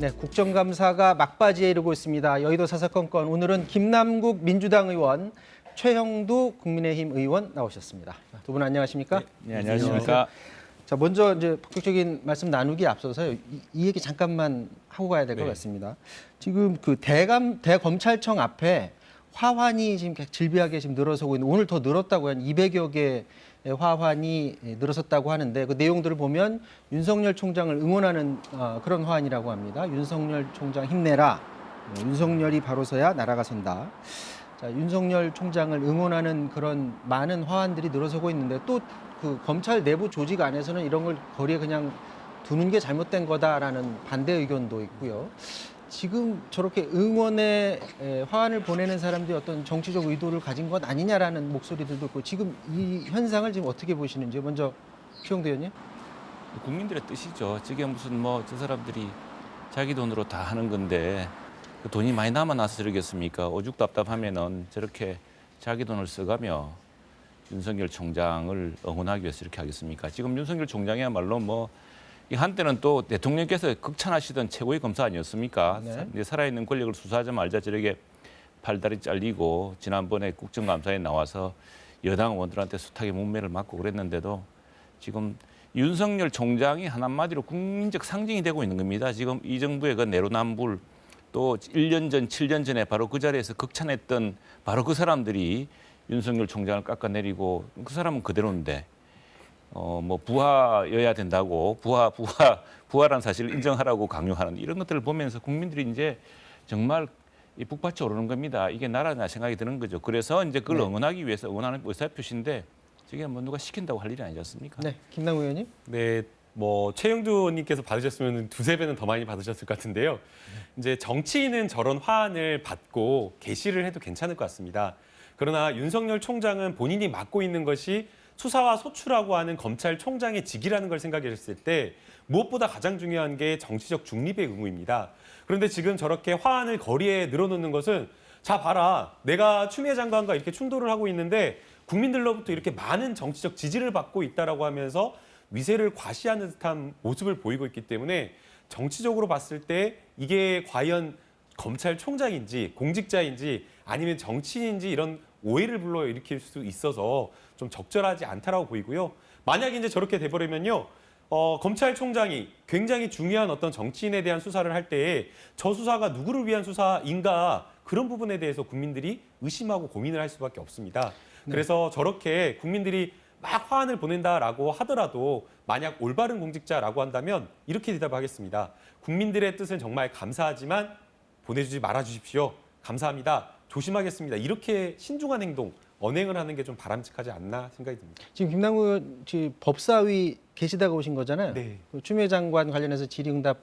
네, 국정감사가 막바지에 이르고 있습니다. 여의도 사사건건 오늘은 김남국 민주당 의원, 최형두 국민의힘 의원 나오셨습니다. 두 분 안녕하십니까? 네, 안녕하십니까? 자, 먼저 이제 본격적인 말씀 나누기 앞서서 이 얘기 잠깐만 하고 가야 될 것 네. 같습니다. 지금 그 대검찰청 앞에 화환이 지금 질비하게 지금 늘어서고 있는, 오늘 더 늘었다고 한 200여 개의 화환이 늘어섰다고 하는데 그 내용들을 보면 윤석열 총장을 응원하는 그런 화환이라고 합니다. 윤석열 총장 힘내라. 윤석열이 바로서야 나라가 선다. 자, 윤석열 총장을 응원하는 그런 많은 화환들이 늘어서고 있는데 또 그 검찰 내부 조직 안에서는 이런 걸 거리에 그냥 두는 게 잘못된 거다라는 반대 의견도 있고요. 지금 저렇게 응원의 화환을 보내는 사람들이 어떤 정치적 의도를 가진 것 아니냐라는 목소리들도 있고, 지금 이 현상을 지금 어떻게 보시는지 먼저 최영두 의원님. 국민들의 뜻이죠. 지금 무슨 뭐 저 사람들이 자기 돈으로 다 하는 건데 그 돈이 많이 남아나서 저러겠습니까? 오죽 답답하면은 저렇게 자기 돈을 써가며 윤석열 총장을 응원하기 위해서 이렇게 하겠습니까? 지금 윤석열 총장이야말로 뭐 이 한때는 또 대통령께서 극찬하시던 최고의 검사 아니었습니까? 네. 이제 살아있는 권력을 수사하자 말자 저렇게 팔다리 잘리고 지난번에 국정감사에 나와서 여당 의원들한테 숱하게 문매를 맞고 그랬는데도 지금 윤석열 총장이 한마디로 국민적 상징이 되고 있는 겁니다. 지금 이 정부의 그 내로남불, 또 1년 전, 7년 전에 바로 그 자리에서 극찬했던 바로 그 사람들이 윤석열 총장을 깎아내리고, 그 사람은 그대로인데 뭐 부하여야 된다고 부하란 사실을 인정하라고 강요하는 이런 것들을 보면서 국민들이 이제 정말 이 북받쳐 오르는 겁니다. 이게 나라냐 생각이 드는 거죠. 그래서 이제 그걸 네. 응원하기 위해서 응원하는 의사표시인데 저게 뭐 누가 시킨다고 할 일이 아니지 않습니까? 네, 김남국 의원님. 네, 뭐 최영두 의원님께서 받으셨으면 두세 배는 더 많이 받으셨을 것 같은데요. 이제 정치인은 저런 화환을 받고 게시를 해도 괜찮을 것 같습니다. 그러나 윤석열 총장은 본인이 맡고 있는 것이 수사와 소추라고 하는 검찰총장의 직이라는 걸 생각했을 때 무엇보다 가장 중요한 게 정치적 중립의 의무입니다. 그런데 지금 저렇게 화환을 거리에 늘어놓는 것은, 자 봐라, 내가 추미애 장관과 이렇게 충돌을 하고 있는데 국민들로부터 이렇게 많은 정치적 지지를 받고 있다라고 하면서 위세를 과시하는 듯한 모습을 보이고 있기 때문에 정치적으로 봤을 때 이게 과연 검찰총장인지 공직자인지 아니면 정치인인지 이런 오해를 불러일으킬 수 있어서 좀 적절하지 않다라고 보이고요. 만약에 이제 저렇게 돼버리면요, 검찰총장이 굉장히 중요한 어떤 정치인에 대한 수사를 할 때에 저 수사가 누구를 위한 수사인가, 그런 부분에 대해서 국민들이 의심하고 고민을 할 수밖에 없습니다. 그래서 저렇게 국민들이 막 화환을 보낸다라고 하더라도 만약 올바른 공직자라고 한다면 이렇게 대답하겠습니다. 국민들의 뜻은 정말 감사하지만 보내주지 말아주십시오. 감사합니다. 조심하겠습니다. 이렇게 신중한 행동, 언행을 하는 게 좀 바람직하지 않나 생각이 듭니다. 지금 김남국 의원 법사위 계시다가 오신 거잖아요. 네. 그 추미애 장관 관련해서 질의응답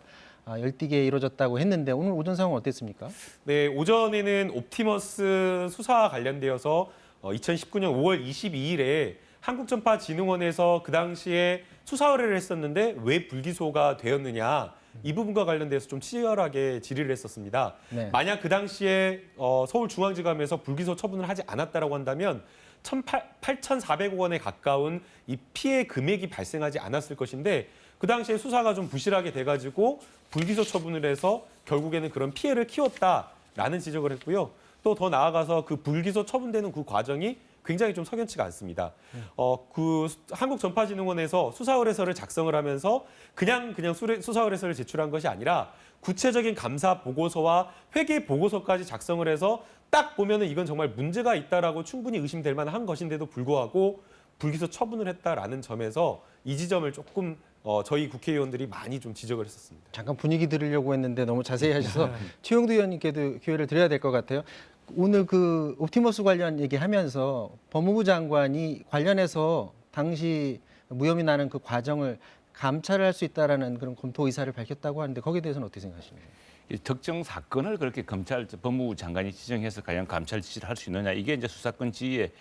열띠게 이루어졌다고 했는데 오늘 오전 상황 어땠습니까? 네, 오전에는 옵티머스 수사와 관련되어서 2019년 5월 22일에 한국전파진흥원에서 그 당시에 수사 의뢰를 했었는데 왜 불기소가 되었느냐, 이 부분과 관련돼서 좀 치열하게 질의를 했었습니다. 네. 만약 그 당시에 서울중앙지검에서 불기소 처분을 하지 않았다라고 한다면 8,400억 원에 가까운 이 피해 금액이 발생하지 않았을 것인데, 그 당시에 수사가 좀 부실하게 돼가지고 불기소 처분을 해서 결국에는 그런 피해를 키웠다라는 지적을 했고요. 또 더 나아가서 그 불기소 처분되는 그 과정이 굉장히 좀 석연치가 않습니다. 그 한국전파진흥원에서 수사 의뢰서를 작성을 하면서 그냥 수사 의뢰서를 제출한 것이 아니라 구체적인 감사 보고서와 회계 보고서까지 작성을 해서 딱 보면은 이건 정말 문제가 있다라고 충분히 의심될 만한 것인데도 불구하고 불기소 처분을 했다라는 점에서 이 지점을 조금 저희 국회의원들이 많이 좀 지적을 했었습니다. 잠깐 분위기 들으려고 했는데 너무 자세히 하셔서 최영두 의원님께도 기회를 드려야 될 것 같아요. 오늘 그 옵티머스 관련 얘기하면서 법무부 장관이 관련해서 당시 무혐의 나는 그 과정을 감찰을 할 수 있다라는 그런 검토 의사를 밝혔다고 하는데 거기에 대해서는 어떻게 생각하십니까? 이 특정 사건을 그렇게 법무부 장관이 지정해서 과연 감찰 지시를 할 수 있느냐, 이게 이제 수사권 지휘의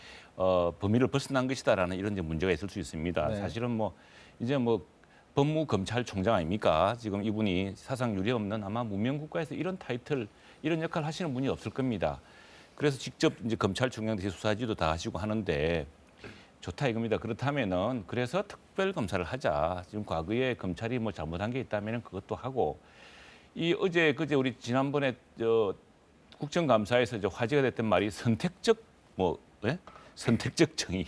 범위를 벗어난 것이다라는 이런 이제 문제가 있을 수 있습니다. 네. 사실은 뭐 이제 뭐 법무검찰총장 아닙니까? 지금 이분이 사상 유례 없는, 아마 문명 국가에서 이런 타이틀, 이런 역할을 하시는 분이 없을 겁니다. 그래서 직접 이제 검찰총장들이 수사지도 다 하시고 하는데 좋다 이겁니다. 그렇다면은 그래서 특별 검사를 하자. 지금 과거에 검찰이 뭐 잘못한 게 있다면은 그것도 하고, 이 어제 그제 우리 지난번에 국정감사에서 화제가 됐던 말이 선택적 선택적 정의.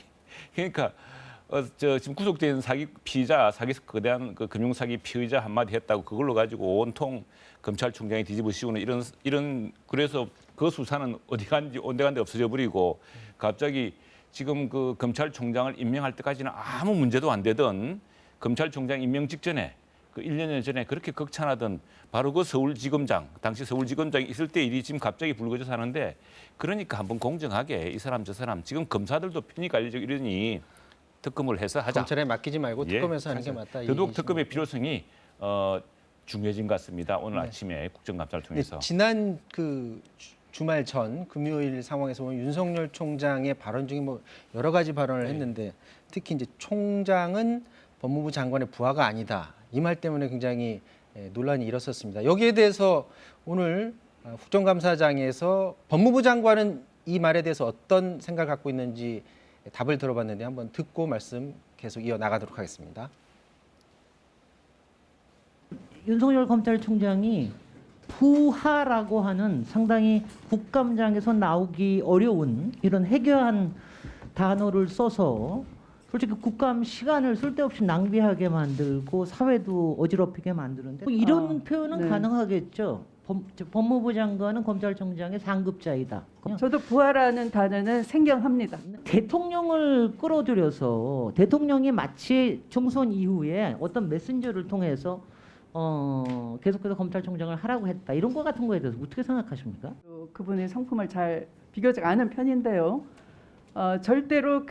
그러니까 지금 구속된 사기 피의자, 거대한 그 금융 사기 피의자 한마디 했다고 그걸로 가지고 온통 검찰총장이 뒤집어 씌우는 이런 그래서 그 수사는 어디 간지 온데간데 없어져 버리고 갑자기 지금 그 검찰총장을 임명할 때까지는 아무 문제도 안 되던 검찰총장 임명 직전에 그 1년 전에 그렇게 극찬하던 바로 그 서울지검장, 당시 서울지검장이 있을 때 일이 지금 갑자기 불거져서 하는데 그러니까 한번 공정하게 이 사람 저 사람 지금 검사들도 편이 갈리고 이러니 특검을 해서 하자. 검찰에 맡기지 말고 특검에서 하는 게 맞다. 이 더더욱 얘기시죠. 특검의 필요성이 중요해진 것 같습니다. 오늘 아침에 국정감사를 통해서. 지난 그 주말 전 금요일 상황에서 보면 윤석열 총장의 발언 중에 뭐 여러 가지 발언을 했는데 특히 이제 총장은 법무부 장관의 부하가 아니다. 이 말 때문에 굉장히 논란이 일었었습니다. 여기에 대해서 오늘 국정감사장에서 법무부 장관은 이 말에 대해서 어떤 생각을 갖고 있는지 답을 들어봤는데 한번 듣고 말씀 계속 이어나가도록 하겠습니다. 윤석열 검찰총장이 부하라고 하는 상당히 국감장에서 나오기 어려운 이런 해괴한 단어를 써서 솔직히 국감 시간을 쓸데없이 낭비하게 만들고 사회도 어지럽히게 만드는데 이런 표현은 네. 가능하겠죠. 법무부 장관은 검찰총장의 상급자이다. 저도 부하라는 단어는 생경합니다. 대통령을 끌어들여서 대통령이 마치 총선 이후에 어떤 메신저를 통해서 계속해서 검찰총장을 하라고 했다. 이런 거 같은 거에 대해서 어떻게 생각하십니까? 그분의 성품을 잘 비교적 아는 편인데요. 절대로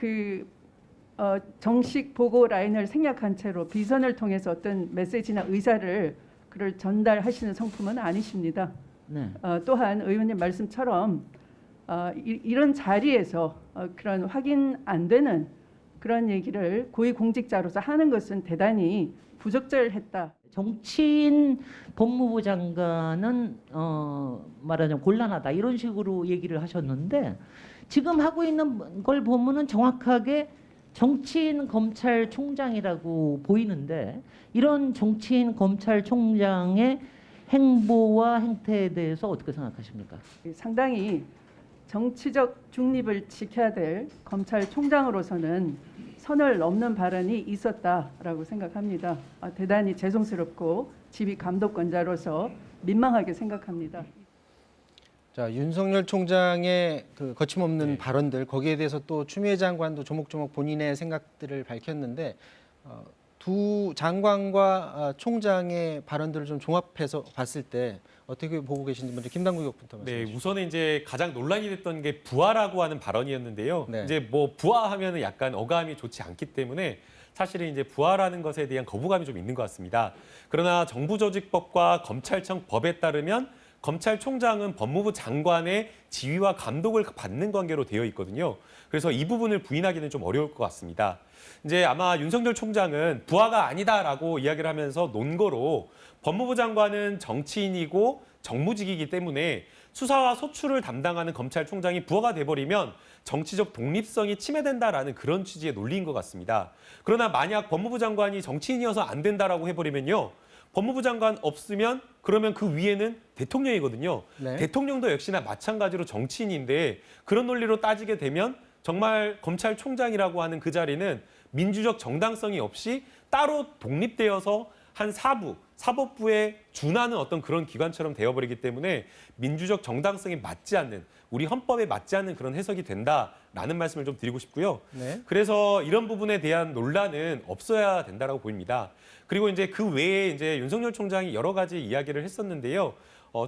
정식 보고 라인을 생략한 채로 비선을 통해서 어떤 메시지나 의사를 그를 전달하시는 성품은 아니십니다. 네. 또한 의원님 말씀처럼 이런 자리에서 그런 확인 안 되는 그런 얘기를 고위공직자로서 하는 것은 대단히 부적절했다. 정치인 법무부 장관은 말하자면 곤란하다 이런 식으로 얘기를 하셨는데 지금 하고 있는 걸 보면은 정확하게 정치인 검찰총장이라고 보이는데 이런 정치인 검찰총장의 행보와 행태에 대해서 어떻게 생각하십니까? 상당히 정치적 중립을 지켜야 될 검찰총장으로서는 선을 넘는 발언이 있었다라고 생각합니다. 대단히 죄송스럽고 지휘 감독권자로서 민망하게 생각합니다. 자, 윤석열 총장의 그 거침없는 발언들 거기에 대해서 또 추미애 장관도 조목조목 본인의 생각들을 밝혔는데 두 장관과 총장의 발언들을 좀 종합해서 봤을 때 어떻게 보고 계신지 먼저 김남국 의원부터 말씀해 네, 주시죠. 우선은 이제 가장 논란이 됐던 게 부하라고 하는 발언이었는데요. 네. 이제 뭐 부하하면은 약간 어감이 좋지 않기 때문에 사실은 이제 부하라는 것에 대한 거부감이 좀 있는 것 같습니다. 그러나 정부조직법과 검찰청 법에 따르면 검찰총장은 법무부 장관의 지휘와 감독을 받는 관계로 되어 있거든요. 그래서 이 부분을 부인하기는 좀 어려울 것 같습니다. 이제 아마 윤석열 총장은 부하가 아니다라고 이야기를 하면서 논거로 법무부 장관은 정치인이고 정무직이기 때문에 수사와 소출을 담당하는 검찰총장이 부하가 돼버리면 정치적 독립성이 침해된다라는 그런 취지의 논리인 것 같습니다. 그러나 만약 법무부 장관이 정치인이어서 안 된다라고 해버리면요. 법무부 장관 없으면 그러면 그 위에는 대통령이거든요. 네. 대통령도 역시나 마찬가지로 정치인인데 그런 논리로 따지게 되면 정말 검찰총장이라고 하는 그 자리는 민주적 정당성이 없이 따로 독립되어서 한 사법부에 준하는 어떤 그런 기관처럼 되어버리기 때문에 민주적 정당성이 맞지 않는 우리 헌법에 맞지 않는 그런 해석이 된다라는 말씀을 좀 드리고 싶고요. 네. 그래서 이런 부분에 대한 논란은 없어야 된다라고 보입니다. 그리고 이제 그 외에 이제 윤석열 총장이 여러 가지 이야기를 했었는데요.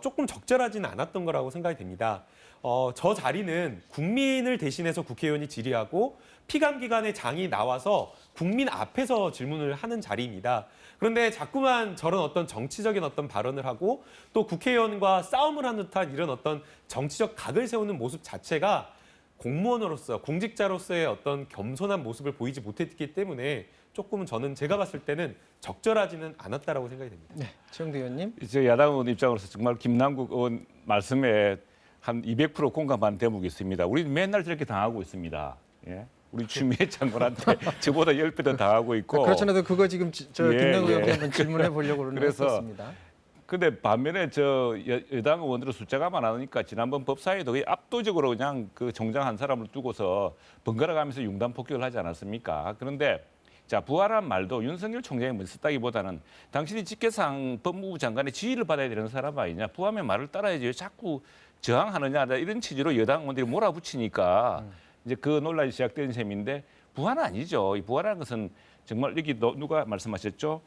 조금 적절하지는 않았던 거라고 생각이 됩니다. 저 자리는 국민을 대신해서 국회의원이 질의하고 피감기관의 장이 나와서 국민 앞에서 질문을 하는 자리입니다. 그런데 자꾸만 저런 어떤 정치적인 어떤 발언을 하고 또 국회의원과 싸움을 하는 듯한 이런 어떤 정치적 각을 세우는 모습 자체가 공무원으로서 공직자로서의 어떤 겸손한 모습을 보이지 못했기 때문에 조금은 저는 제가 봤을 때는 적절하지는 않았다라고 생각이 됩니다. 네, 최영두 의원님. 이제 야당 의원 입장으로서 정말 김남국 의원 말씀에 한 200% 공감하는 대목이 있습니다. 우리 맨날 저렇게 당하고 있습니다. 예? 우리 추미애 장관한테 저보다 10배 더 당하고 있고. 그렇잖아도 그거 지금 저 예, 김남국 예. 의원께 한번 질문해 보려고 그래서 했었습니다. 근데 반면에 여당 의원들은 숫자가 많으니까 지난번 법사위도 거의 압도적으로 그냥 그 총장 한 사람을 두고서 번갈아 가면서 융단 폭격을 하지 않았습니까? 그런데 자, 부활한 말도 윤석열 총장이 먼저 썼다기보다는 당신이 직계상 법무부 장관의 지휘를 받아야 되는 사람 아니냐. 부활의 말을 따라야지 왜 자꾸 저항하느냐. 이런 취지로 여당 의원들이 몰아붙이니까 이제 그 논란이 시작된 셈인데 부활은 아니죠. 이 부활이라는 것은 정말 여기 누가 말씀하셨죠?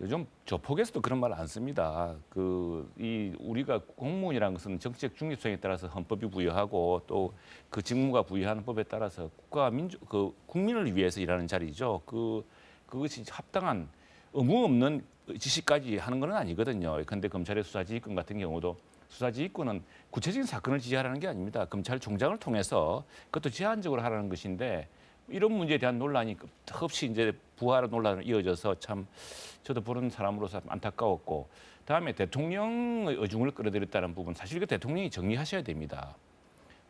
요즘 조폭에서도 그런 말 안 씁니다. 우리가 공무원이라는 것은 정치적 중립성에 따라서 헌법이 부여하고 또 그 직무가 부여하는 법에 따라서 국가 국민을 위해서 일하는 자리죠. 그것이 합당한 의무 없는 지시까지 하는 건 아니거든요. 그런데 검찰의 수사지휘권 같은 경우도 수사지휘권은 구체적인 사건을 지휘하라는 게 아닙니다. 검찰총장을 통해서 그것도 제한적으로 하라는 것인데 이런 문제에 대한 논란이 없이 이제 부활 논란으로 이어져서 참 저도 보는 사람으로서 안타까웠고 다음에 대통령의 의중을 끌어들였다는 부분 사실 그 대통령이 정리하셔야 됩니다.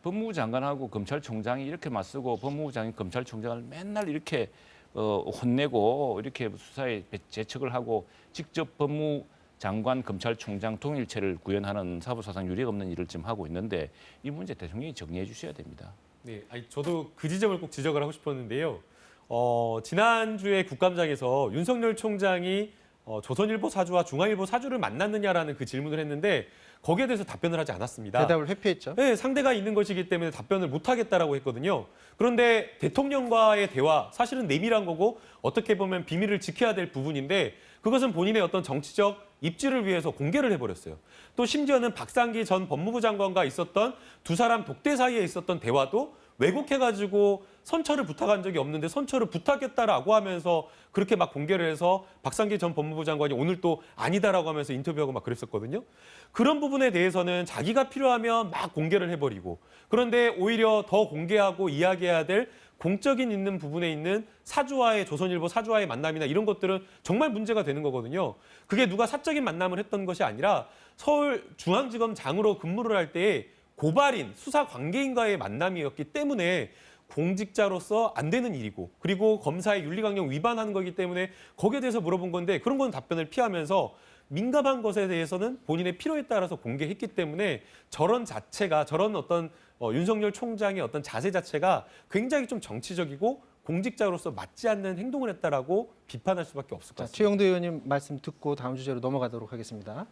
법무부 장관하고 검찰총장이 이렇게 맞서고 법무부 장관이 검찰총장을 맨날 이렇게 혼내고 이렇게 수사에 재척을 하고 직접 법무부 장관 검찰총장 통일체를 구현하는 사법사상 유례가 없는 일을 지금 하고 있는데 이 문제 대통령이 정리해 주셔야 됩니다. 네, 저도 그 지점을 꼭 지적을 하고 싶었는데요. 지난주에 국감장에서 윤석열 총장이 조선일보 사주와 중앙일보 사주를 만났느냐라는 그 질문을 했는데 거기에 대해서 답변을 하지 않았습니다. 대답을 회피했죠. 네, 상대가 있는 것이기 때문에 답변을 못하겠다라고 했거든요. 그런데 대통령과의 대화, 사실은 내밀한 거고 어떻게 보면 비밀을 지켜야 될 부분인데 그것은 본인의 어떤 정치적 입지를 위해서 공개를 해버렸어요. 또 심지어는 박상기 전 법무부 장관과 있었던 두 사람 독대 사이에 있었던 대화도 왜곡해가지고 선처를 부탁한 적이 없는데 선처를 부탁했다라고 하면서 그렇게 막 공개를 해서 박상기 전 법무부 장관이 오늘 또 아니다라고 하면서 인터뷰하고 막 그랬었거든요. 그런 부분에 대해서는 자기가 필요하면 막 공개를 해버리고 그런데 오히려 더 공개하고 이야기해야 될 공적인 있는 부분에 있는 사주와의 조선일보 사주와의 만남이나 이런 것들은 정말 문제가 되는 거거든요. 그게 누가 사적인 만남을 했던 것이 아니라 서울중앙지검장으로 근무를 할 때에 고발인, 수사 관계인과의 만남이었기 때문에 공직자로서 안 되는 일이고 그리고 검사의 윤리강령 위반하는 거기 때문에 거기에 대해서 물어본 건데 그런 건 답변을 피하면서 민감한 것에 대해서는 본인의 필요에 따라서 공개했기 때문에 저런 자체가 저런 어떤 윤석열 총장의 어떤 자세 자체가 굉장히 좀 정치적이고 공직자로서 맞지 않는 행동을 했다라고 비판할 수밖에 없을 것 같습니다. 최영도 의원님 말씀 듣고 다음 주제로 넘어가도록 하겠습니다.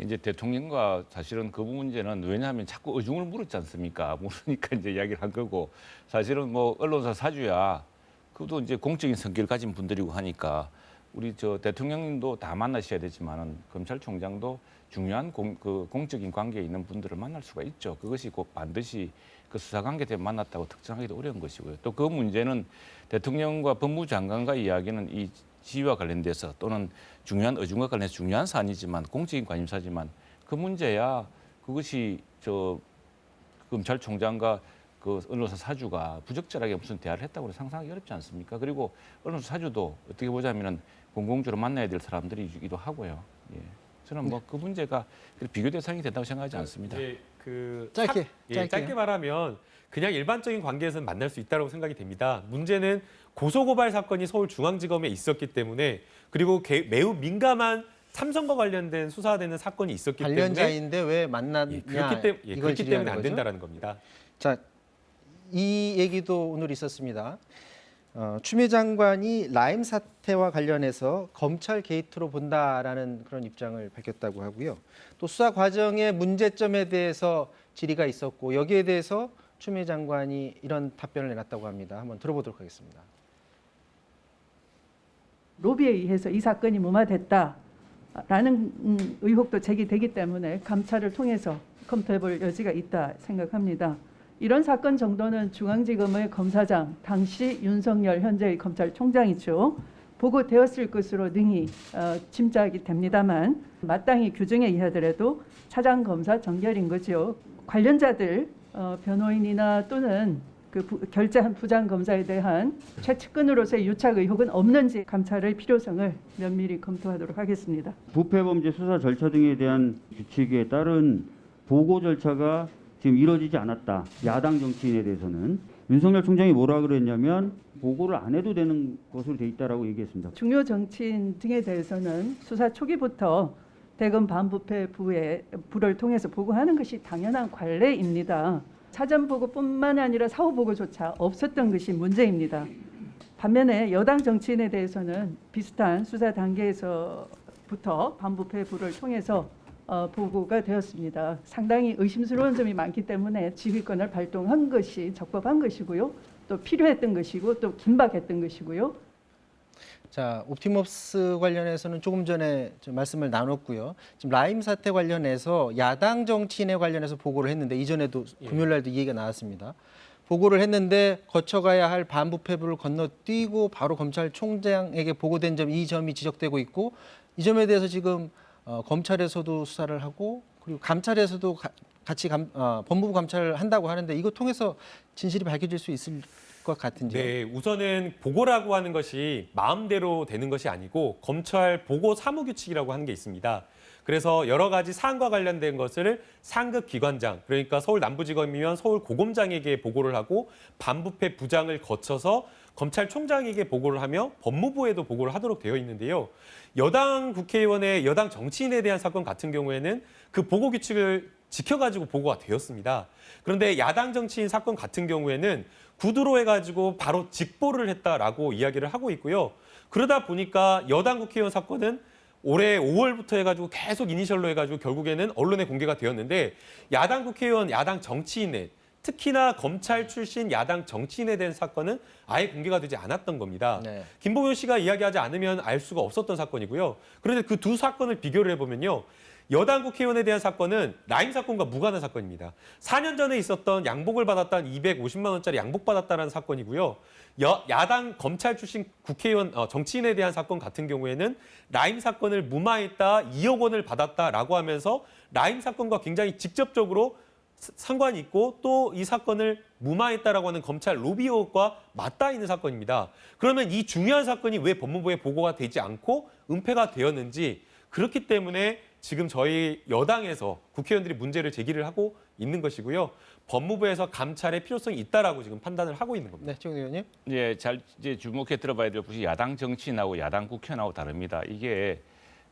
이제 대통령과 사실은 그 문제는 왜냐하면 자꾸 의중을 물었지 않습니까? 물으니까 이제 이야기를 한 거고 사실은 뭐 언론사 사주야 그것도 이제 공적인 성격을 가진 분들이고 하니까 우리 대통령님도 다 만나셔야 되지만은 검찰총장도 중요한 공적인 관계에 있는 분들을 만날 수가 있죠. 그것이 꼭 반드시 그 수사관계 때문에 만났다고 특정하기도 어려운 것이고요. 또 그 문제는 대통령과 법무부 장관과 이야기는 이 지위와 관련돼서 또는 중요한 의중과 관련해서 중요한 사안이지만 공적인 관심사지만 그 문제야 그것이 검찰총장과 그 언론사 사주가 부적절하게 무슨 대화를 했다고 상상하기 어렵지 않습니까? 그리고 언론사 사주도 어떻게 보자면은 공공적으로 만나야 될 사람들이기도 하고요. 예. 저는 뭐 그 문제가 비교 대상이 된다고 생각하지 않습니다. 짧게 말하면 그냥 일반적인 관계에서는 만날 수 있다고 생각이 됩니다. 문제는 고소고발 사건이 서울중앙지검에 있었기 때문에 그리고 매우 민감한 삼성과 관련된 수사되는 사건이 있었기 때문에 관련자인데 왜 만났냐 그렇기 때문에 안 된다라는 겁니다. 자, 이 얘기도 오늘 있었습니다. 추미애 장관이 라임 사태와 관련해서 검찰 게이트로 본다라는 그런 입장을 밝혔다고 하고요. 또 수사 과정의 문제점에 대해서 질의가 있었고 여기에 대해서 추미애 장관이 이런 답변을 내놨다고 합니다. 한번 들어보도록 하겠습니다. 로비에 의해서 이 사건이 무마됐다라는 의혹도 제기되기 때문에 감찰을 통해서 검토해볼 여지가 있다 생각합니다. 이런 사건 정도는 중앙지검의 검사장, 당시 윤석열 현재의 검찰총장이죠. 보고되었을 것으로 능히 짐작이 됩니다만 마땅히 규정에 의하더라도 차장검사 정결인 거죠. 관련자들 변호인이나 또는 결재한 부장검사에 대한 최측근으로서의 유착 의혹은 없는지 감찰의 필요성을 면밀히 검토하도록 하겠습니다. 부패범죄 수사 절차 등에 대한 규칙에 따른 보고 절차가 지금 이루어지지 않았다. 야당 정치인에 대해서는 윤석열 총장이 뭐라 그랬냐면 보고를 안 해도 되는 것으로 돼 있다라고 얘기했습니다. 중요 정치인 등에 대해서는 수사 초기부터 대검 반부패 부를 통해서 보고하는 것이 당연한 관례입니다. 사전 보고뿐만 아니라 사후 보고조차 없었던 것이 문제입니다. 반면에 여당 정치인에 대해서는 비슷한 수사 단계에서부터 반부패 부를 통해서 보고가 되었습니다. 상당히 의심스러운 점이 많기 때문에 지휘권을 발동한 것이 적법한 것이고요. 또 필요했던 것이고 또 긴박했던 것이고요. 자, 옵티머스 관련해서는 조금 전에 좀 말씀을 나눴고요. 지금 라임 사태 관련해서 야당 정치인에 관련해서 보고를 했는데 이전에도 금요일 날도 이 얘기가 나왔습니다. 보고를 했는데 거쳐가야 할 반부패부를 건너뛰고 바로 검찰총장에게 보고된 점, 이 점이 지적되고 있고 이 점에 대해서 지금 검찰에서도 수사를 하고 그리고 감찰에서도 같이 법무부 감찰을 한다고 하는데 이거 통해서 진실이 밝혀질 수 있을 것 같은지요? 네, 우선은 보고라고 하는 것이 마음대로 되는 것이 아니고 검찰 보고 사무규칙이라고 하는 게 있습니다. 그래서 여러 가지 사안과 관련된 것을 상급 기관장, 그러니까 서울 남부지검이면 서울 고검장에게 보고를 하고 반부패 부장을 거쳐서 검찰총장에게 보고를 하며 법무부에도 보고를 하도록 되어 있는데요. 여당 국회의원의 여당 정치인에 대한 사건 같은 경우에는 그 보고 규칙을 지켜가지고 보고가 되었습니다. 그런데 야당 정치인 사건 같은 경우에는 구두로 해가지고 바로 직보를 했다라고 이야기를 하고 있고요. 그러다 보니까 여당 국회의원 사건은 올해 5월부터 해가지고 계속 이니셜로 해가지고 결국에는 언론에 공개가 되었는데 야당 국회의원, 야당 정치인의 특히나 검찰 출신 야당 정치인에 대한 사건은 아예 공개가 되지 않았던 겁니다. 네. 김봉현 씨가 이야기하지 않으면 알 수가 없었던 사건이고요. 그런데 그 두 사건을 비교를 해보면요. 여당 국회의원에 대한 사건은 라임 사건과 무관한 사건입니다. 4년 전에 있었던 양복을 받았다는 250만 원짜리 양복 받았다는 사건이고요. 야당 검찰 출신 국회의원 정치인에 대한 사건 같은 경우에는 라임 사건을 무마했다, 2억 원을 받았다라고 하면서 라임 사건과 굉장히 직접적으로 상관이 있고 또 이 사건을 무마했다라고 하는 검찰 로비 의혹과 맞닿아 있는 사건입니다. 그러면 이 중요한 사건이 왜 법무부에 보고가 되지 않고 은폐가 되었는지, 그렇기 때문에 지금 저희 여당에서 국회의원들이 문제를 제기를 하고 있는 것이고요. 법무부에서 감찰의 필요성이 있다라고 지금 판단을 하고 있는 겁니다. 네, 정 의원님. 예, 잘 이제 주목해 들어봐야 될 것이 야당 정치인하고 야당 국회의원하고 다릅니다. 이게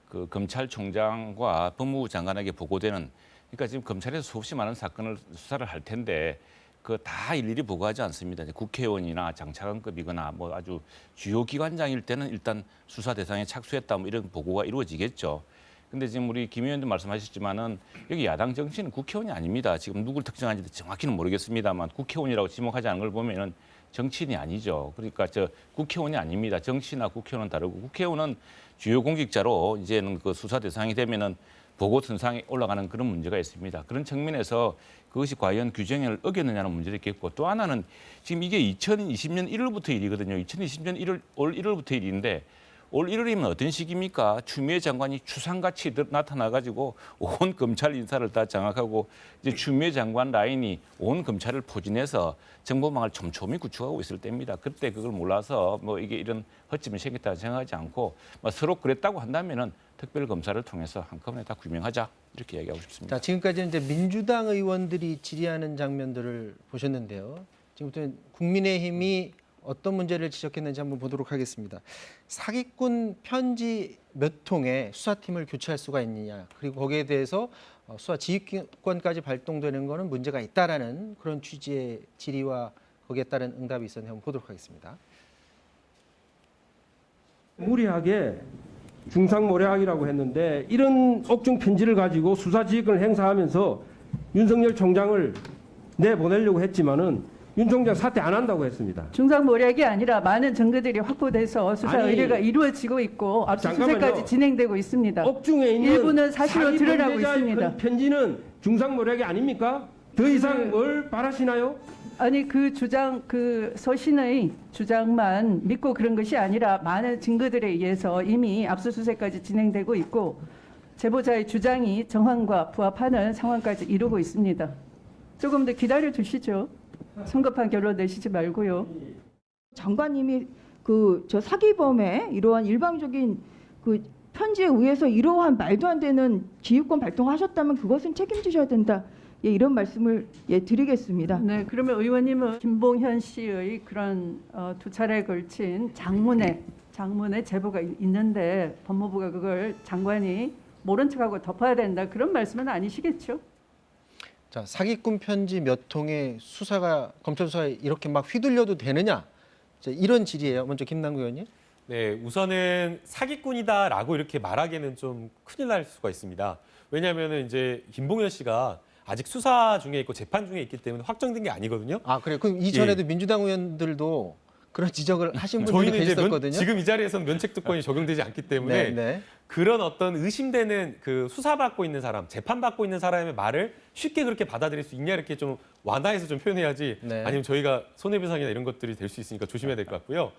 그 검찰총장과 법무부 장관에게 보고되는, 그러니까 지금 검찰에서 수없이 많은 사건을 수사를 할 텐데 그 다 일일이 보고하지 않습니다. 이제 국회의원이나 장차관급이거나 뭐 아주 주요 기관장일 때는 일단 수사 대상에 착수했다 뭐 이런 보고가 이루어지겠죠. 근데 지금 우리 김 의원도 말씀하셨지만은 여기 야당 정치인은 국회의원이 아닙니다. 지금 누굴 특정하는지 정확히는 모르겠습니다만 국회의원이라고 지목하지 않은 걸 보면은 정치인이 아니죠. 그러니까 저 국회의원이 아닙니다. 정치인과 국회의원은 다르고 국회의원은 주요 공직자로 이제는 그 수사 대상이 되면은 보고 선상에 올라가는 그런 문제가 있습니다. 그런 측면에서 그것이 과연 규정을 어겼느냐는 문제도 있겠고, 또 하나는 지금 이게 2020년 1월부터 일이거든요. 2020년 올 1월부터 일인데 올 1월이면 어떤 시기입니까? 추미애 장관이 추상같이 나타나가지고 온 검찰 인사를 다 장악하고 이제 추미애 장관 라인이 온 검찰을 포진해서 정보망을 촘촘히 구축하고 있을 때입니다. 그때 그걸 몰라서 뭐 이게 이런 허점이 생겼다고 생각하지 않고 서로 그랬다고 한다면은 특별검사를 통해서 한꺼번에 다 규명하자 이렇게 얘기하고 싶습니다. 자, 지금까지는 이제 민주당 의원들이 질의하는 장면들을 보셨는데요. 지금부터 국민의힘이 어떤 문제를 지적했는지 한번 보도록 하겠습니다. 사기꾼 편지 몇 통에 수사팀을 교체할 수가 있느냐, 그리고 거기에 대해서 수사 지휘권까지 발동되는 것은 문제가 있다라는 그런 취지의 질의와 거기에 따른 응답이 있었는데 한번 보도록 하겠습니다. 무리하게 중상모략이라고 했는데 이런 옥중 편지를 가지고 수사 지휘권을 행사하면서 윤석열 총장을 내보내려고 했지만은 윤 총장 사퇴 안 한다고 했습니다. 중상모략이 아니라 많은 증거들이 확보돼서 수사 아니, 의뢰가 이루어지고 있고 압수수색까지 잠깐만요. 진행되고 있습니다. 옥중에 있는 일부는 사실로 사기 드러나고 범죄자의 있습니다. 그 편지는 중상모략이 아닙니까? 더 이상 뭘 바라시나요? 아니 그 주장, 그 서신의 주장만 믿고 그런 것이 아니라 많은 증거들에 의해서 이미 압수수색까지 진행되고 있고 제보자의 주장이 정황과 부합하는 상황까지 이루고 있습니다. 조금 더 기다려 주시죠. 성급한 결론 내시지 말고요. 장관님이 저 사기범의 이러한 일방적인 그 편지에 의해서 이러한 말도 안 되는 지휘권 발동하셨다면 그것은 책임지셔야 된다. 예, 이런 말씀을 드리겠습니다. 네, 그러면 의원님은 김봉현 씨의 그런 두 차례에 걸친 장문의 제보가 있는데 법무부가 그걸 장관이 모른 척하고 덮어야 된다 그런 말씀은 아니시겠죠? 자, 사기꾼 편지 몇 통의 수사가 검찰 수사에 이렇게 막 휘둘려도 되느냐? 자, 이런 질의예요. 먼저 김남국 의원님. 네, 우선은 사기꾼이다라고 이렇게 말하기에는 좀 큰일 날 수가 있습니다. 왜냐하면 이제 김봉현 씨가 아직 수사 중에 있고 재판 중에 있기 때문에 확정된 게 아니거든요. 아, 그래요. 그럼 이전에도 민주당 의원들도 그런 지적을 하신 분들이 저희는 이제 계셨거든요. 지금 이 자리에서는 면책특권이 적용되지 않기 때문에 네, 네. 그런 어떤 의심되는 그 수사받고 있는 사람, 재판받고 있는 사람의 말을 쉽게 그렇게 받아들일 수 있냐 이렇게 좀 완화해서 좀 표현해야지 네. 아니면 저희가 손해배상이나 이런 것들이 될 수 있으니까 조심해야 될 것 같고요.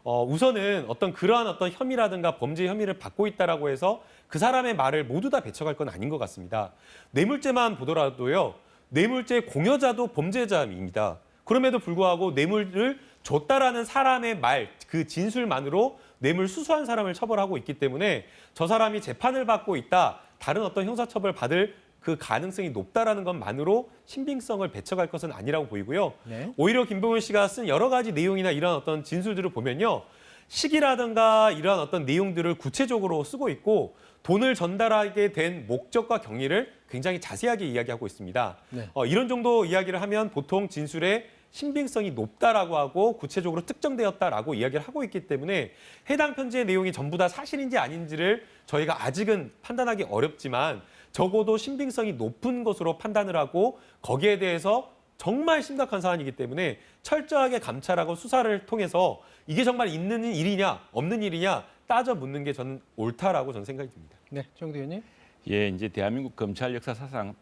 우선은 어떤 그러한 어떤 혐의라든가 범죄 혐의를 받고 있다라고 해서 그 사람의 말을 모두 다 배척할 건 아닌 것 같습니다. 뇌물죄만 보더라도요. 뇌물죄 공여자도 범죄자입니다. 그럼에도 불구하고 뇌물을 줬다라는 사람의 말, 그 진술만으로 뇌물 수수한 사람을 처벌하고 있기 때문에 저 사람이 재판을 받고 있다, 다른 어떤 형사처벌 받을 그 가능성이 높다라는 것만으로 신빙성을 배척할 것은 아니라고 보이고요. 네. 오히려 김봉현 씨가 쓴 여러 가지 내용이나 이런 어떤 진술들을 보면요. 시기라든가 이러한 어떤 내용들을 구체적으로 쓰고 있고 돈을 전달하게 된 목적과 경위를 굉장히 자세하게 이야기하고 있습니다. 네. 이런 정도 이야기를 하면 보통 진술에 신빙성이 높다라고 하고 구체적으로 특정되었다라고 이야기를 하고 있기 때문에 해당 편지의 내용이 전부 다 사실인지 아닌지를 저희가 아직은 판단하기 어렵지만 적어도 신빙성이 높은 것으로 판단을 하고 거기에 대해서 정말 심각한 사안이기 때문에 철저하게 감찰하고 수사를 통해서 이게 정말 있는 일이냐 없는 일이냐 따져 묻는 게 저는 옳다라고 저는 생각이 듭니다. 네, 정도 의원님. 예, 이제 대한민국 검찰 역사 사상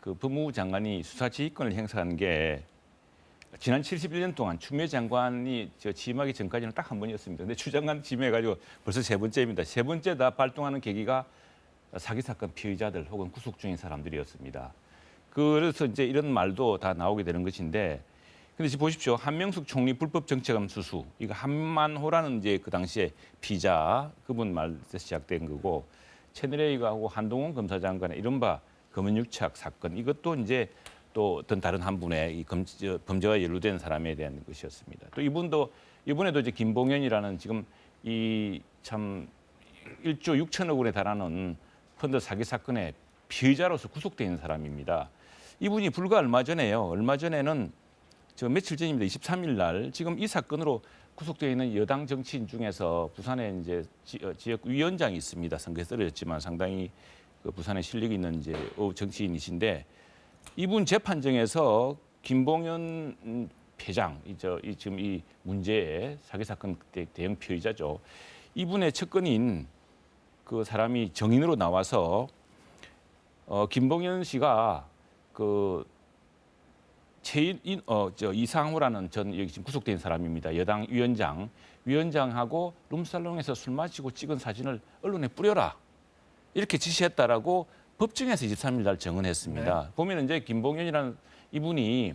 그 법무부 장관이 수사 지휘권을 행사한 게 지난 71년 동안 추미애 장관이 취임하기 전까지는 딱 한 번이었습니다. 근데 추 장관 취임해가지고 벌써 세 번째입니다. 세 번째 다 발동하는 계기가 사기 사건 피의자들 혹은 구속 중인 사람들이었습니다. 그래서 이제 이런 말도 다 나오게 되는 것인데, 근데 지금 보십시오. 한명숙 총리 불법 정책함 수수, 이거 한만호라는 이제 그 당시에 피의자 그분 말에서 시작된 거고, 채널A하고 한동훈 검사장관의 이른바 검은유착 사건, 이것도 이제 또 어떤 다른 한 분의 이 범죄와 연루된 사람에 대한 것이었습니다. 또 이분도 이번에도 이제 김봉현이라는 지금 이 참 1조 6천억 원에 달하는 펀드 사기 사건의 피의자로서 구속돼 있는 사람입니다. 이분이 불과 얼마 전에요. 얼마 전에는 저 며칠 전입니다. 23일 날 지금 이 사건으로 구속되어 있는 여당 정치인 중에서 부산에 이제 지역 위원장이 있습니다. 선거에 떨어졌지만 상당히 그 부산에 실력이 있는 이제 정치인이신데 이분 재판정에서 김봉현 회장, 지금 이 문제의 사기 사건 대형 피의자죠. 이분의 측근인 그 사람이 정인으로 나와서 김봉현 씨가 그 이상호라는 전 여기 지금 구속된 사람입니다. 여당 위원장하고 룸살롱에서 술 마시고 찍은 사진을 언론에 뿌려라 이렇게 지시했다라고 법정에서 23일 날 증언했습니다. 네. 보면 이제 김봉현이라는 이분이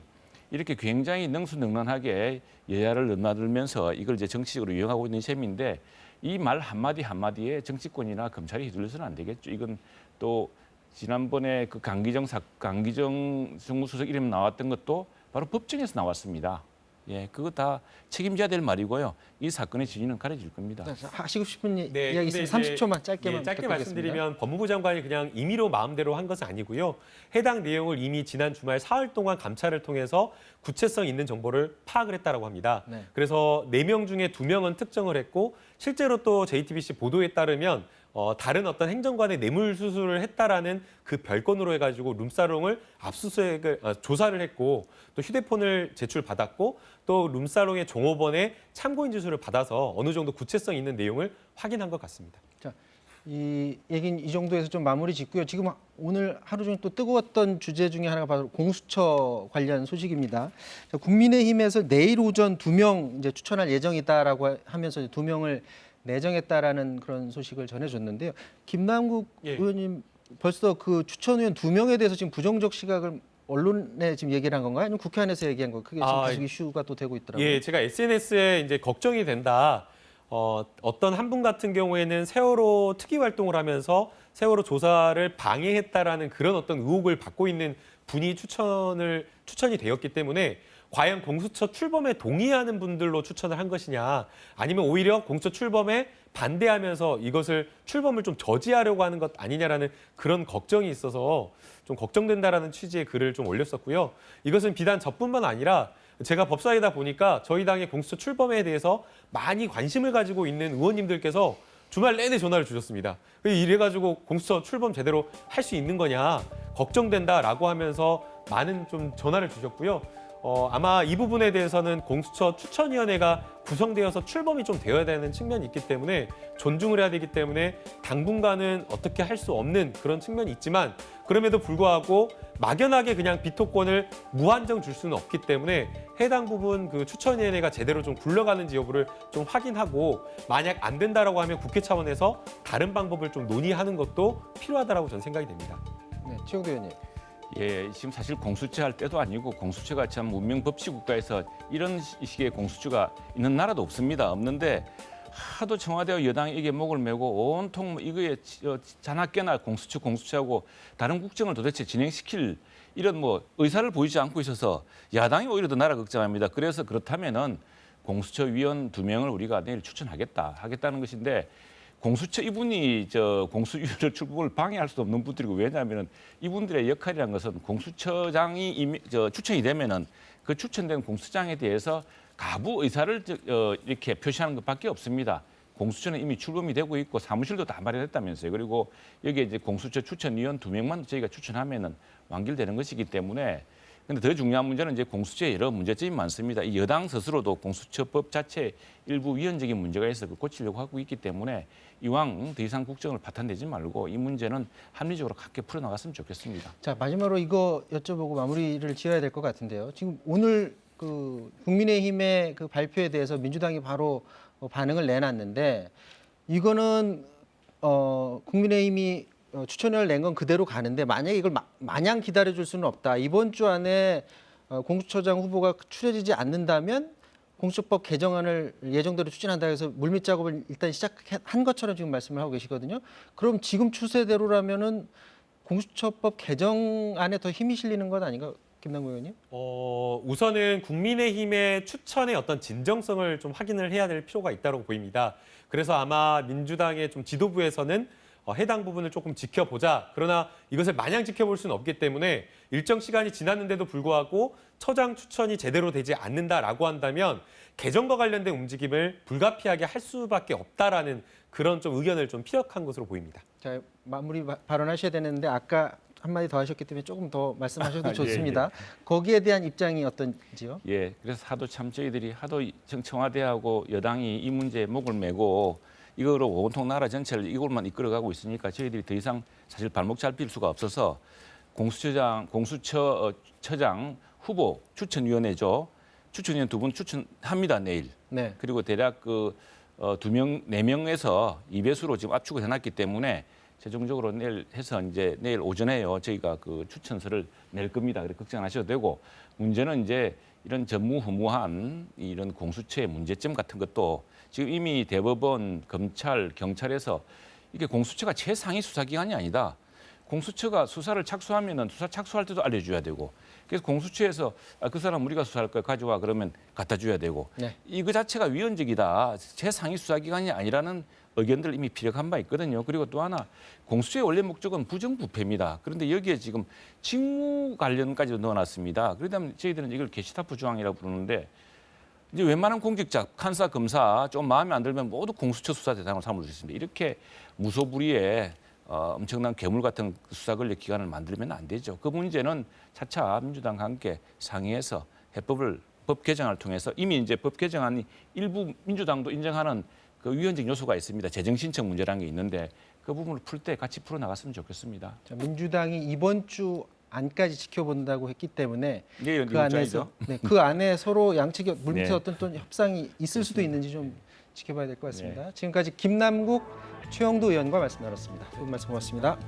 이렇게 굉장히 능수능란하게 여야를 넘나들면서 이걸 이제 정치적으로 이용하고 있는 셈인데 이 말 한마디 한마디에 정치권이나 검찰이 휘둘려서는 안 되겠죠. 이건 또 지난번에 그 강기정 정무수석 이름 나왔던 것도 바로 법정에서 나왔습니다. 예, 그거 다 책임져야 될 말이고요. 이 사건의 진위는 가려질 겁니다. 하시고 싶은 네, 이야기 있으면 30초만 짧게만 짧게 부탁드리겠습니다. 말씀드리면 법무부 장관이 그냥 임의로 마음대로 한 것은 아니고요. 해당 내용을 이미 지난 주말 사흘 동안 감찰을 통해서 구체성 있는 정보를 파악을 했다고 합니다. 네. 그래서 4명 중에 2명은 특정을 했고 실제로 또 JTBC 보도에 따르면 다른 어떤 행정관의 뇌물 수수를 했다라는 그 별건으로 해가지고 룸사롱을 압수수색을 조사를 했고 또 휴대폰을 제출받았고 또 룸사롱의 종업원의 참고인 지수를 받아서 어느 정도 구체성 있는 내용을 확인한 것 같습니다. 자, 이 얘기는 이 정도에서 좀 마무리 짓고요. 지금 오늘 하루 종일 또 뜨거웠던 주제 중에 하나가 바로 공수처 관련 소식입니다. 자, 국민의힘에서 내일 오전 2명 이제 추천할 예정이다라고 하면서 2명을 내정했다라는 그런 소식을 전해줬는데요. 김남국 의원님 벌써 그 추천 의원 2명에 대해서 지금 부정적 시각을 언론에 지금 얘기를 한 건가요? 아니면 국회 안에서 얘기한 거 크게 지금 계속 이슈가 또 되고 있더라고요. 예, 제가 SNS에 이제 걱정이 된다. 어떤 한 분 같은 경우에는 세월호 특위 활동을 하면서 세월호 조사를 방해했다라는 그런 어떤 의혹을 받고 있는 분이 추천이 되었기 때문에 과연 공수처 출범에 동의하는 분들로 추천을 한 것이냐 아니면 오히려 공수처 출범에 반대하면서 이것을 출범을 좀 저지하려고 하는 것 아니냐라는 그런 걱정이 있어서 좀 걱정된다라는 취지의 글을 좀 올렸었고요. 이것은 비단 저뿐만 아니라 제가 법사위다 보니까 저희 당의 공수처 출범에 대해서 많이 관심을 가지고 있는 의원님들께서 주말 내내 전화를 주셨습니다. 이래가지고 공수처 출범 제대로 할 수 있는 거냐 걱정된다라고 하면서 많은 좀 전화를 주셨고요. 아마 이 부분에 대해서는 공수처 추천위원회가 구성되어서 출범이 좀 되어야 되는 측면이 있기 때문에 존중을 해야 되기 때문에 당분간은 어떻게 할 수 없는 그런 측면이 있지만 그럼에도 불구하고 막연하게 그냥 비토권을 무한정 줄 수는 없기 때문에 해당 부분 그 추천위원회가 제대로 좀 굴러가는지 여부를 좀 확인하고 만약 안 된다라고 하면 국회 차원에서 다른 방법을 좀 논의하는 것도 필요하다라고 저는 생각이 됩니다. 네, 최영도 의원님. 예, 지금 사실 공수처 할 때도 아니고 공수처가 참 문명 법치 국가에서 이런 식의 공수처가 있는 나라도 없습니다. 없는데 하도 청와대와 여당이 이게 목을 메고 온통 이거에 자나깨나 공수처하고 다른 국정을 도대체 진행시킬 이런 뭐 의사를 보이지 않고 있어서 야당이 오히려 더 나라 걱정합니다. 그래서 그렇다면은 공수처 위원 2명을 우리가 내일 하겠다는 것인데 공수처 이분이 공수위원회 출범을 방해할 수 없는 분들이고 왜냐하면 이분들의 역할이라는 것은 공수처장이 추천이 되면은 그 추천된 공수처장에 대해서 가부 의사를 이렇게 표시하는 것밖에 없습니다. 공수처는 이미 출범이 되고 있고 사무실도 다 마련했다면서요. 그리고 여기에 이제 공수처 추천위원 2명만 저희가 추천하면은 완결되는 것이기 때문에. 근데 더 중요한 문제는 이제 공수처에 여러 문제점이 많습니다. 이 여당 스스로도 공수처법 자체 일부 위헌적인 문제가 있어 고치려고 하고 있기 때문에 이왕 더 이상 국정을 파탄내지 말고 이 문제는 합리적으로 함께 풀어나갔으면 좋겠습니다. 자, 마지막으로 이거 여쭤보고 마무리를 지어야 될 것 같은데요. 지금 오늘 그 국민의힘의 그 발표에 대해서 민주당이 바로 반응을 내놨는데 이거는 국민의힘이 추천을 낸 건 그대로 가는데 만약에 이걸 마냥 기다려줄 수는 없다. 이번 주 안에 공수처장 후보가 추려지지 않는다면 공수처법 개정안을 예정대로 추진한다 해서 물밑 작업을 일단 시작한 것처럼 지금 말씀을 하고 계시거든요. 그럼 지금 추세대로라면은 공수처법 개정안에 더 힘이 실리는 것 아닌가, 김남국 의원님? 우선은 국민의힘의 추천의 어떤 진정성을 좀 확인을 해야 될 필요가 있다고 보입니다. 그래서 아마 민주당의 좀 지도부에서는 해당 부분을 조금 지켜보자. 그러나 이것을 마냥 지켜볼 수는 없기 때문에 일정 시간이 지났는데도 불구하고 처장 추천이 제대로 되지 않는다라고 한다면 개정과 관련된 움직임을 불가피하게 할 수밖에 없다라는 그런 좀 의견을 좀 피력한 것으로 보입니다. 자, 마무리 발언하셔야 되는데 아까 한마디 더 하셨기 때문에 조금 더 말씀하셔도 좋습니다. 거기에 대한 입장이 어떤지요? 예, 그래서 하도 참 저희들이 하도 청와대하고 여당이 이 문제에 목을 메고 이거로 온통 나라 전체를 이걸만 이끌어가고 있으니까 저희들이 더 이상 사실 발목 잡힐 수가 없어서 공수처장 후보 추천위원회죠. 추천위원 2분 추천합니다 내일. 네. 그리고 대략 그 4명에서 2배수로 지금 압축을 해놨기 때문에 최종적으로 내일 해서 이제 내일 오전에요 저희가 그 추천서를 낼 겁니다. 그래 걱정 안 하셔도 되고 문제는 이제 이런 전무후무한 이런 공수처의 문제점 같은 것도 지금 이미 대법원, 검찰, 경찰에서 이게 공수처가 최상위 수사기관이 아니다. 공수처가 수사를 착수하면은 수사 착수할 때도 알려줘야 되고 그래서 공수처에서 그 사람 우리가 수사할 거 가져와 그러면 갖다 줘야 되고 네. 이거 자체가 위헌적이다. 최상위 수사기관이 아니라는 의견들 이미 피력한 바 있거든요. 그리고 또 하나 공수처의 원래 목적은 부정부패입니다. 그런데 여기에 지금 직무 관련까지도 넣어놨습니다. 그러다 저희들은 이걸 게시타프 조항이라고 부르는데 이제 웬만한 공직자, 판사, 검사 좀 마음에 안 들면 모두 공수처 수사 대상으로 삼을 수 있습니다. 이렇게 무소불위의 엄청난 괴물 같은 수사 권력 기관을 만들면 안 되죠. 그 문제는 차차 민주당과 함께 상의해서 법 개정을 통해서 이미 이제 법 개정안이 일부 민주당도 인정하는 그 위헌적 요소가 있습니다. 재정 신청 문제라는 게 있는데 그 부분을 풀 때 같이 풀어 나갔으면 좋겠습니다. 자, 민주당이 이번 주 안까지 지켜본다고 했기 때문에 그 안에 서로 양측이 물밑에 네. 어떤 또 협상이 있을 수도 있는지 좀 지켜봐야 될 것 같습니다. 지금까지 김남국, 최영도 의원과 말씀 나눴습니다. 두 분 말씀 고맙습니다.